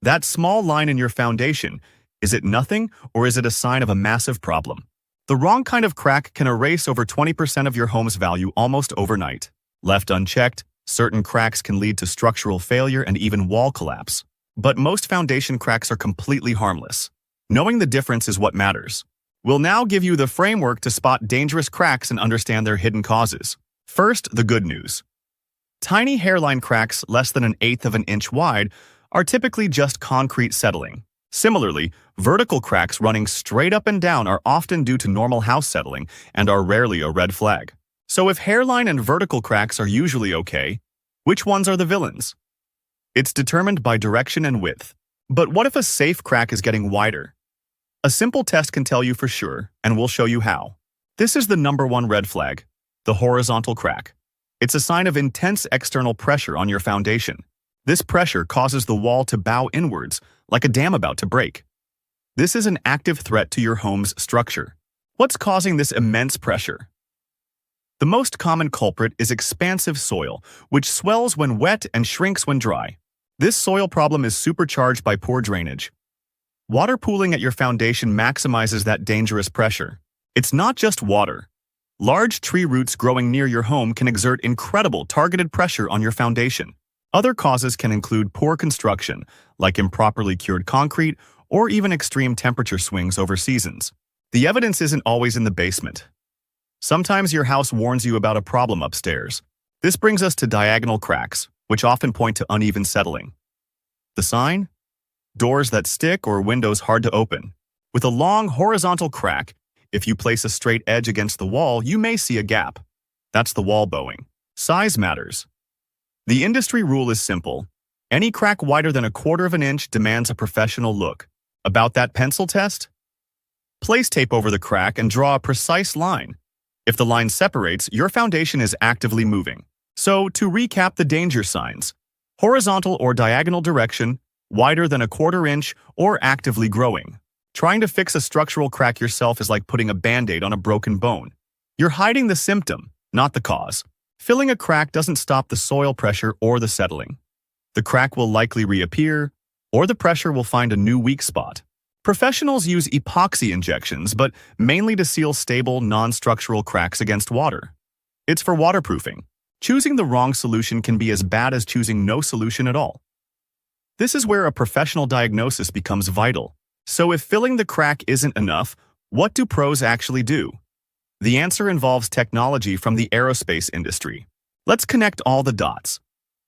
That small line in your foundation, is it nothing or is it a sign of a massive problem? The wrong kind of crack can erase over 20% of your home's value almost overnight. Left unchecked, certain cracks can lead to structural failure and even wall collapse. But most foundation cracks are completely harmless. Knowing the difference is what matters. We'll now give you the framework to spot dangerous cracks and understand their hidden causes. First, the good news. Tiny hairline cracks less than 1/8 of an inch wide are typically just concrete settling. Similarly, vertical cracks running straight up and down are often due to normal house settling and are rarely a red flag. So if hairline and vertical cracks are usually okay, which ones are the villains? It's determined by direction and width. But what if a safe crack is getting wider? A simple test can tell you for sure, and we'll show you how. This is the #1 red flag, the horizontal crack. It's a sign of intense external pressure on your foundation. This pressure causes the wall to bow inwards, like a dam about to break. This is an active threat to your home's structure. What's causing this immense pressure? The most common culprit is expansive soil, which swells when wet and shrinks when dry. This soil problem is supercharged by poor drainage. Water pooling at your foundation maximizes that dangerous pressure. It's not just water. Large tree roots growing near your home can exert incredible targeted pressure on your foundation. Other causes can include poor construction, like improperly cured concrete, or even extreme temperature swings over seasons. The evidence isn't always in the basement. Sometimes your house warns you about a problem upstairs. This brings us to diagonal cracks, which often point to uneven settling. The sign? Doors that stick or windows hard to open. With a long horizontal crack, if you place a straight edge against the wall, you may see a gap. That's the wall bowing. Size matters. The industry rule is simple. Any crack wider than 1/4 of an inch demands a professional look. About that pencil test? Place tape over the crack and draw a precise line. If the line separates, your foundation is actively moving. So, to recap the danger signs: horizontal or diagonal direction, wider than 1/4 inch, or actively growing. Trying to fix a structural crack yourself is like putting a band-aid on a broken bone. You're hiding the symptom, not the cause. Filling a crack doesn't stop the soil pressure or the settling. The crack will likely reappear, or the pressure will find a new weak spot. Professionals use epoxy injections, but mainly to seal stable, non-structural cracks against water. It's for waterproofing. Choosing the wrong solution can be as bad as choosing no solution at all. This is where a professional diagnosis becomes vital. So if filling the crack isn't enough, what do pros actually do? The answer involves technology from the aerospace industry. Let's connect all the dots.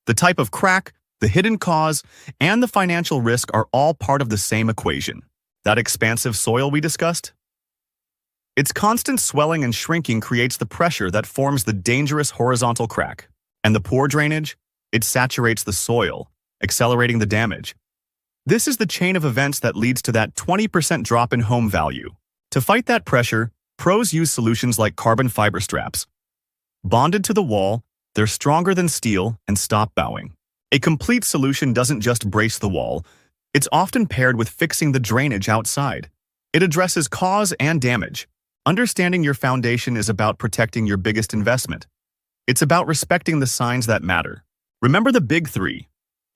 The type of crack, the hidden cause, and the financial risk are all part of the same equation. That expansive soil we discussed? Its constant swelling and shrinking creates the pressure that forms the dangerous horizontal crack. And the poor drainage? It saturates the soil, accelerating the damage. This is the chain of events that leads to that 20% drop in home value. To fight that pressure, pros use solutions like carbon fiber straps. Bonded to the wall, they're stronger than steel and stop bowing. A complete solution doesn't just brace the wall, it's often paired with fixing the drainage outside. It addresses cause and damage. Understanding your foundation is about protecting your biggest investment. It's about respecting the signs that matter. Remember the big three: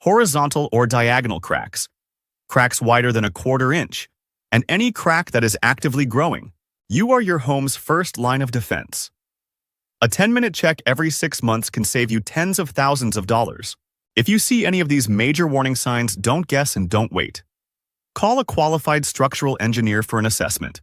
horizontal or diagonal cracks, cracks wider than 1/4 inch, and any crack that is actively growing. You are your home's first line of defense. A 10-minute check every 6 months can save you tens of thousands of dollars. If you see any of these major warning signs, don't guess and don't wait. Call a qualified structural engineer for an assessment.